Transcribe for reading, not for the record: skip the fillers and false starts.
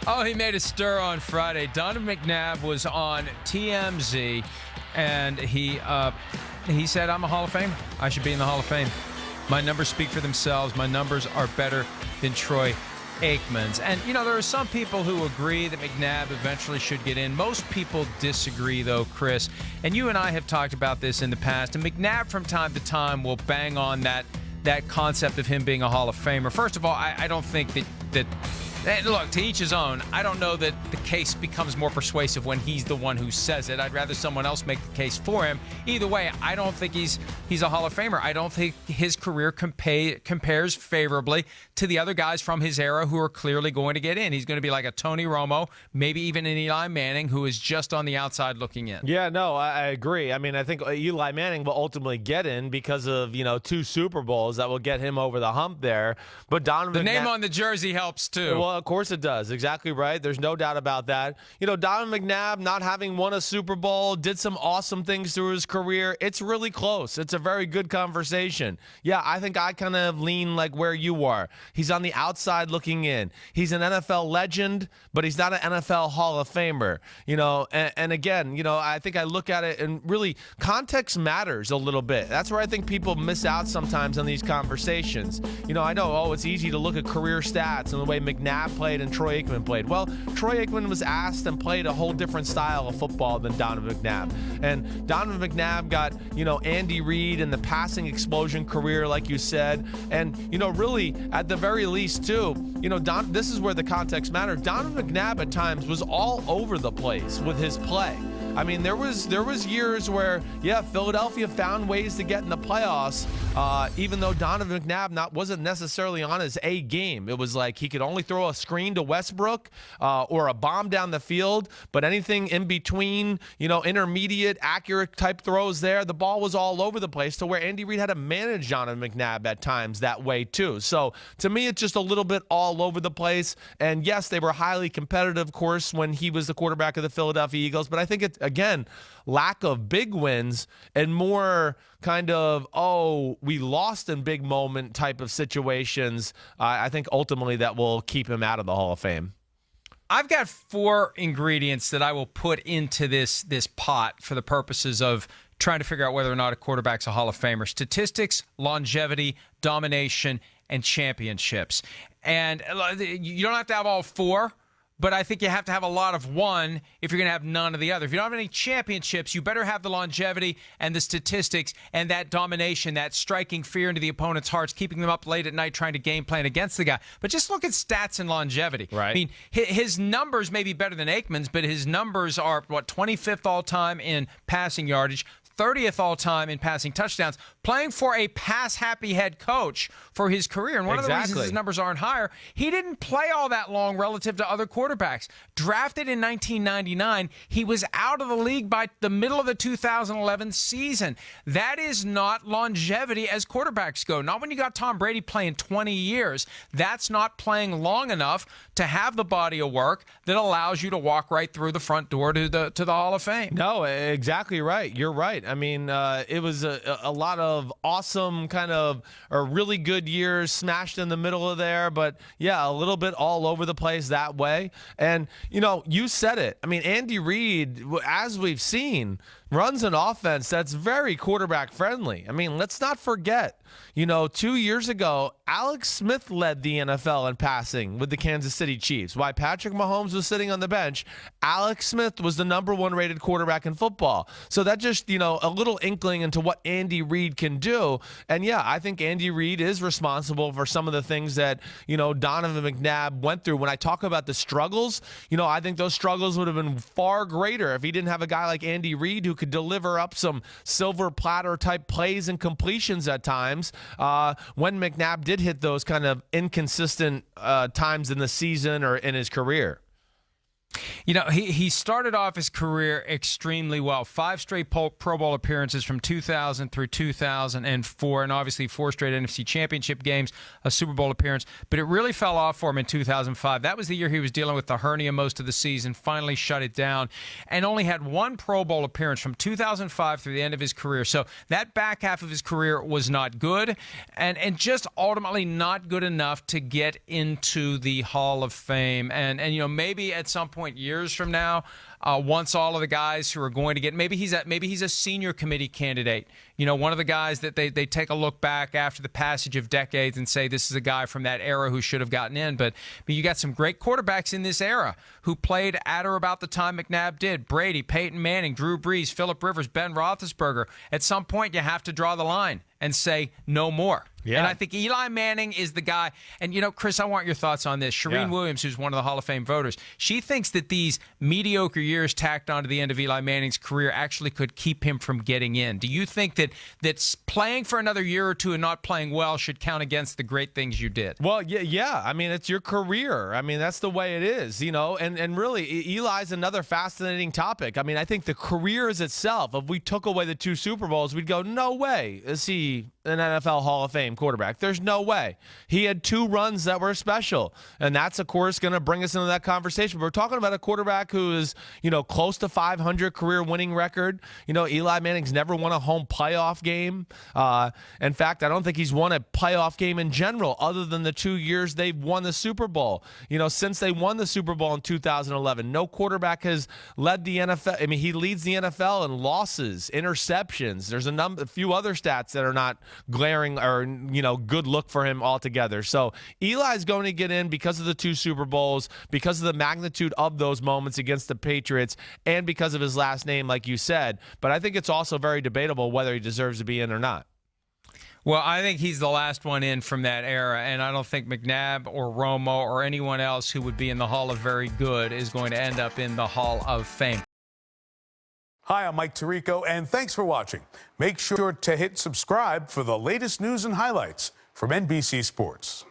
Oh, he made a stir on Friday. Donovan McNabb was on TMZ, and he said, I'm a Hall of Famer. I should be in the Hall of Fame. My numbers speak for themselves. My numbers are better than Troy Aikman's. And, you know, there are some people who agree that McNabb eventually should get in. Most people disagree, though, Chris. And you and I have talked about this in the past. And McNabb, from time to time, will bang on that concept of him being a Hall of Famer. First of all, I don't think that look, to each his own. I don't know that the case becomes more persuasive when he's the one who says it. I'd rather someone else make the case for him. Either way, I don't think he's a Hall of Famer. I don't think his career compares favorably to the other guys from his era who are clearly going to get in. He's going to be like a Tony Romo, maybe even an Eli Manning, who is just on the outside looking in. Yeah, no, I agree. I mean, I think Eli Manning will ultimately get in because of, 2 Super Bowls that will get him over the hump there. But Donovan the name on the jersey helps too. Well, of course it does. Exactly right. There's no doubt about that. Donovan McNabb not having won a Super Bowl, did some awesome things through his career. It's really close. It's a very good conversation. Yeah, I think I kind of lean like where you are. He's on the outside looking in. He's an NFL legend, but he's not an NFL Hall of Famer. And again, I think I look at it and really context matters a little bit. That's where I think people miss out sometimes on these conversations. I know, it's easy to look at career stats and the way McNabb played and Troy Aikman played. Well, Troy Aikman was asked and played a whole different style of football than Donovan McNabb. And Donovan McNabb got, Andy Reid and the passing explosion career, like you said. And, really, at the very least, too, this is where the context matters. Donovan McNabb at times was all over the place with his play. I mean, there was years where, Philadelphia found ways to get in the playoffs, even though Donovan McNabb wasn't necessarily on his A game. It was like he could only throw a screen to Westbrook or a bomb down the field, but anything in between, intermediate, accurate type throws there, the ball was all over the place to where Andy Reid had to manage Donovan McNabb at times that way too. So to me, it's just a little bit all over the place. And yes, they were highly competitive, of course, when he was the quarterback of the Philadelphia Eagles, but I think again, lack of big wins and more kind of, we lost in big moment type of situations. I think ultimately that will keep him out of the Hall of Fame. I've got 4 ingredients that I will put into this pot for the purposes of trying to figure out whether or not a quarterback's a Hall of Famer. Statistics, longevity, domination, and championships. And you don't have to have all 4. But I think you have to have a lot of one if you're going to have none of the other. If you don't have any championships, you better have the longevity and the statistics and that domination, that striking fear into the opponent's hearts, keeping them up late at night trying to game plan against the guy. But just look at stats and longevity. Right. I mean, his numbers may be better than Aikman's, but his numbers are, 25th all-time in passing yardage, 30th all-time in passing touchdowns, playing for a pass-happy head coach for his career. And one of the reasons his numbers aren't higher, he didn't play all that long relative to other quarterbacks. Drafted in 1999, he was out of the league by the middle of the 2011 season. That is not longevity as quarterbacks go. Not when you got Tom Brady playing 20 years. That's not playing long enough to have the body of work that allows you to walk right through the front door to the Hall of Fame. No, exactly right. You're right. I mean, it was a lot of awesome kind of really good years smashed in the middle of there, but a little bit all over the place that way. And, you said it. I mean, Andy Reid, as we've seen, runs an offense that's very quarterback friendly. I mean, let's not forget, 2 years ago, Alex Smith led the NFL in passing with the Kansas City Chiefs. While Patrick Mahomes was sitting on the bench, Alex Smith was the number 1 rated quarterback in football. So that just, a little inkling into what Andy Reid can do. And I think Andy Reid is responsible for some of the things that, Donovan McNabb went through. When I talk about the struggles, I think those struggles would have been far greater if he didn't have a guy like Andy Reid who could deliver up some silver platter type plays and completions at times when McNabb did hit those kind of inconsistent times in the season or in his career. You know, he started off his career extremely well. 5 straight Pro Bowl appearances from 2000 through 2004, and obviously 4 straight NFC Championship games, a Super Bowl appearance. But it really fell off for him in 2005. That was the year he was dealing with the hernia most of the season, finally shut it down, and only had 1 Pro Bowl appearance from 2005 through the end of his career. So that back half of his career was not good, and just ultimately not good enough to get into the Hall of Fame. And you know, maybe at some point, years from now, once all of the guys who are going to get, maybe he's a senior committee candidate. You know, one of the guys that they take a look back after the passage of decades and say this is a guy from that era who should have gotten in. But you got some great quarterbacks in this era who played at or about the time McNabb did. Brady, Peyton Manning, Drew Brees, Phillip Rivers, Ben Roethlisberger. At some point, you have to draw the line and say no more. Yeah. And I think Eli Manning is the guy. And, you know, Chris, I want your thoughts on this. Shireen Williams, who's one of the Hall of Fame voters, she thinks that these mediocre years tacked on to the end of Eli Manning's career actually could keep him from getting in. Do you think that playing for another year or two and not playing well should count against the great things you did? Well, yeah. I mean, it's your career. I mean, that's the way it is, you know. And really, Eli's another fascinating topic. I mean, I think the careers itself, if we took away the 2 Super Bowls, we'd go, no way is he an NFL Hall of Fame quarterback. There's no way. He had 2 runs that were special, and that's, of course, going to bring us into that conversation. We're talking about a quarterback who is, you know, close to 500 career winning record. You know, Eli Manning's never won a home playoff game. In fact, I don't think he's won a playoff game in general other than the 2 years they've won the Super Bowl. You know, since they won the Super Bowl in 2011, no quarterback has led the NFL. I mean, he leads the NFL in losses, interceptions. There's a few other stats that are not glaring or, you know, good look for him altogether. So Eli's going to get in because of the 2 Super Bowls, because of the magnitude of those moments against the Patriots, and because of his last name, like you said. But I think it's also very debatable whether he deserves to be in or not. Well, I think he's the last one in from that era, and I don't think McNabb or Romo or anyone else who would be in the Hall of Very Good is going to end up in the Hall of Fame. Hi, I'm Mike Tirico, and thanks for watching. Make sure to hit subscribe for the latest news and highlights from NBC Sports.